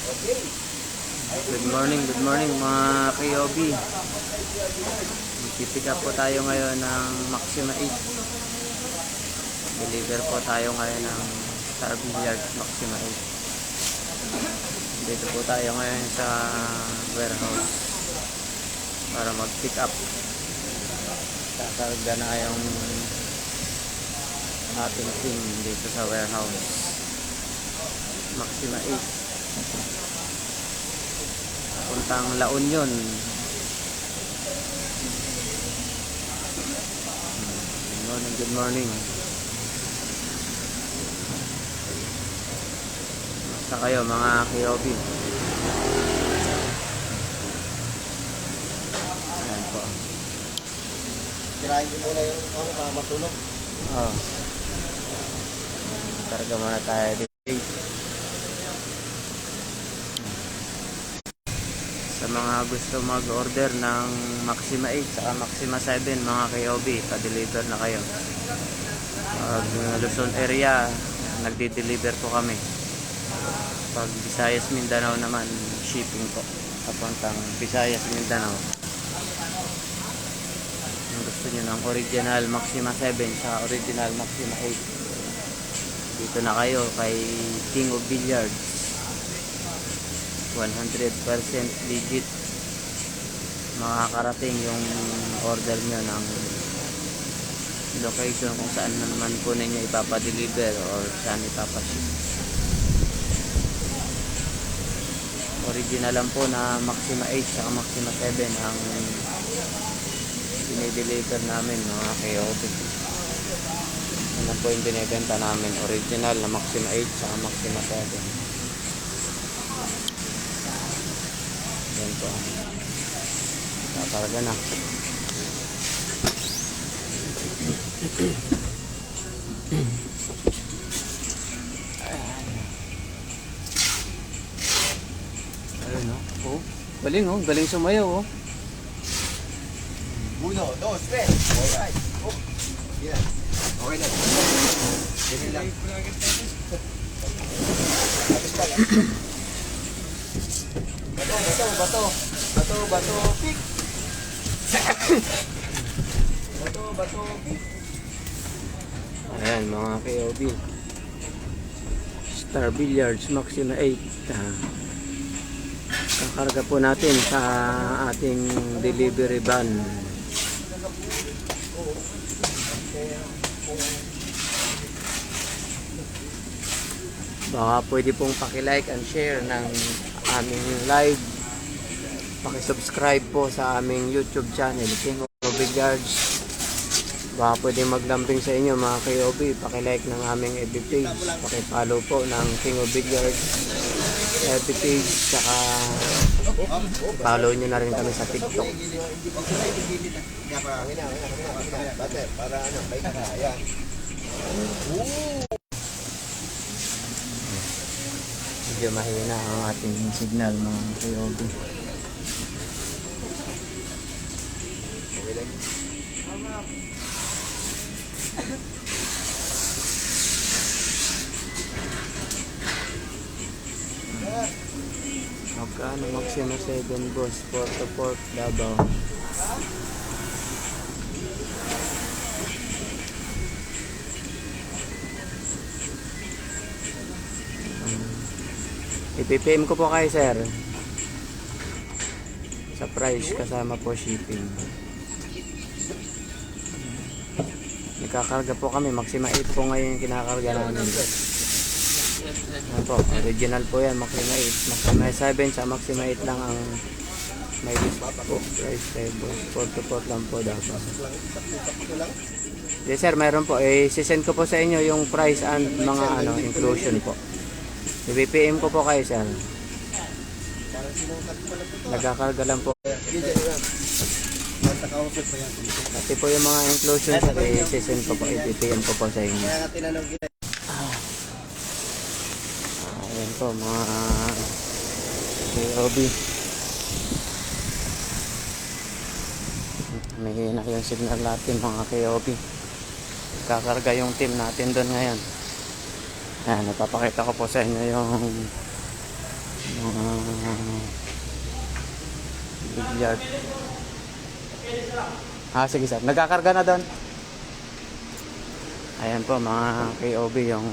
Good morning mga Kiyobi. Pipick up po tayo ngayon ng Maxima 8. Deliver po tayo ngayon ng Star Billiard Maxima 8. Dito po tayo ngayon sa warehouse para mag-pick up. Kakarga na yung ating team dito sa warehouse Maxima 8 puntang La Union. Good morning. Basta kayo mga Kiyobi. Ayan po. Kirain ko muna yung para matulog. Oh. Karga muna tayo dito. Sa mga gusto mag-order ng Maxima 8 saka Maxima 7 mga Kiyobi, pa-deliver na kayo. Pag Luzon area, nagdi-deliver po kami. Pag Visayas Mindanao naman, shipping po papuntang Visayas Mindanao. Kung gusto nyo ng original Maxima 7 sa original Maxima 8, dito na kayo kay King of Billiards. 100% legit makakarating yung order nyo ng location kung saan naman po ninyo ipapadeliver or saan ipapaship. Original lang po na Maxima 8 at Maxima 7 ang dinideliver namin mga Kiyobi. Ano po yung binibenta namin, original na Maxima 8 at Maxima 7. Yan po. Kakarga na. Ayun o. Oh. Galing o. Galing sumayaw o. 1, 2, 3. Alright. Oh. Yan. Okay na. Ganyan lang. Bato, pick. Bato, pick. Ayan mga Kiyobi. Star Billiards Maxima 8. Kakarga po natin sa ating delivery van. Baka pwede pong paki-like and share ng aming live. Paki-subscribe po sa aming YouTube channel, King of Billiards. Baka pwede maglambing sa inyo mga Kiyobi. Paki-like ng aming FB page. Paki-follow po ng King of Billiards FB page. Saka follow nyo na rin kami sa TikTok. Para ano, may kaya. Medyo mahina ang ating signal mga Kiyobi. Magkano Maxima 7 boss? Port to Port Davao. I-PPM ko po kayo sir sa price kasama po shipping. Nagkakarga po kami Maxima 8 po ngayon yung kinakarga namin. Ano po, original po yan Maxima 8. Maxima 7 sa Maxima 8 lang ang may discount po. Price table 4 to 4 lang po dapat. Yes sir, mayroon po. I-send ko po sa inyo yung price and mga inclusion po. I-BPM ko po kayo sir. Nagkakarga lang po. Pati po yung mga inclusion sir, i-send ko po. I-BPM ko po sa inyo. Ayan po mga Kiyobi. May hina yung signal natin mga Kiyobi. Kakarga yung team natin doon ngayon. Ayan, napapakita ko po sa inyo yung Bilyard. Sige sir, nagkakarga na doon. Ayan po mga KOB, yung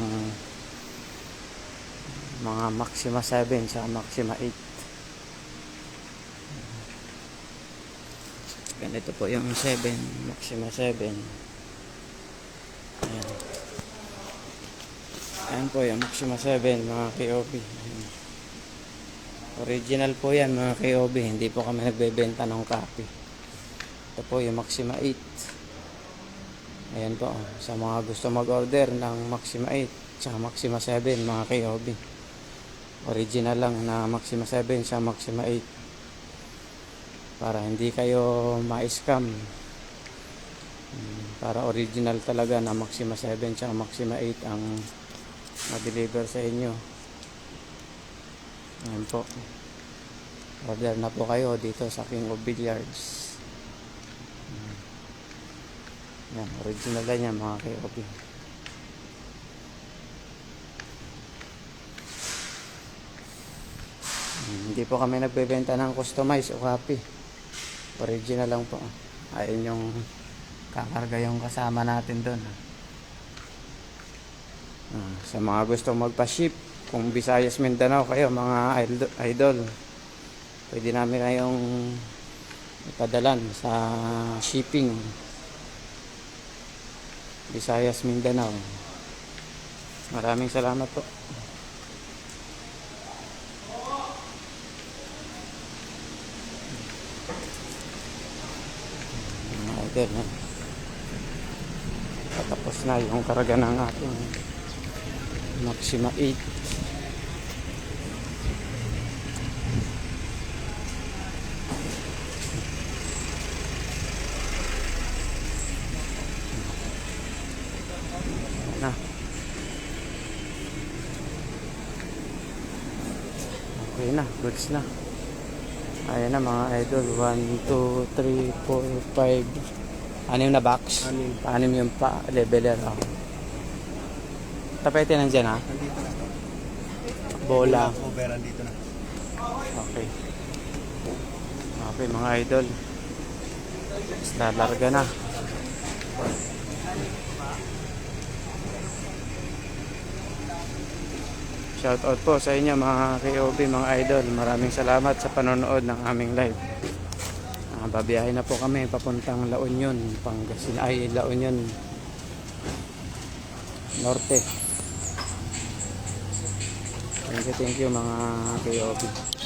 mga Maxima 7 sa Maxima 8. Ganito po yung 7, Maxima 7. Ayan. Ayan po yung Maxima 7 mga KOB. Ayan. Original po yan mga KOB, hindi po kami nagbebenta ng copy. Ito po yung Maxima 8. Ayan po, sa mga gusto mag-order ng Maxima 8 sa Maxima 7 mga KOB. Original lang na Maxima 7 sa Maxima 8. Para hindi kayo ma-scam. Para original talaga na Maxima 7 sa Maxima 8 ang ma-deliver sa inyo. Ayan po. Order na po kayo dito sa King of Billiards. Yan, original lang yan mga KOB. Hindi po kami nagbebenta ng customize o copy. Original lang po. Ayun yung kakarga yung kasama natin doon. Sa mga gusto magpa-ship, kung Visayas Mindanao kayo mga idol, pwede namin kayong ipadalan sa shipping Visayas Mindanao. Maraming salamat po. Mga idol, patapos na yung karga ng ating Maxima 8. Na. Okay na, goods na. Ayan na mga idol, 1, 2, 3, 4, 5. Anim na box? Anim yung leveler. Tapete nandiyan ha? Nandito na. Bola. Over, nandito na. Okay. Okay mga idol. Larga na. Shout out po sa inyo mga KOB, mga idol. Maraming salamat sa panonood ng aming live. Babiyahin na po kami papuntang La Union, Pangasinan, La Union Norte. Thank you mga KOB.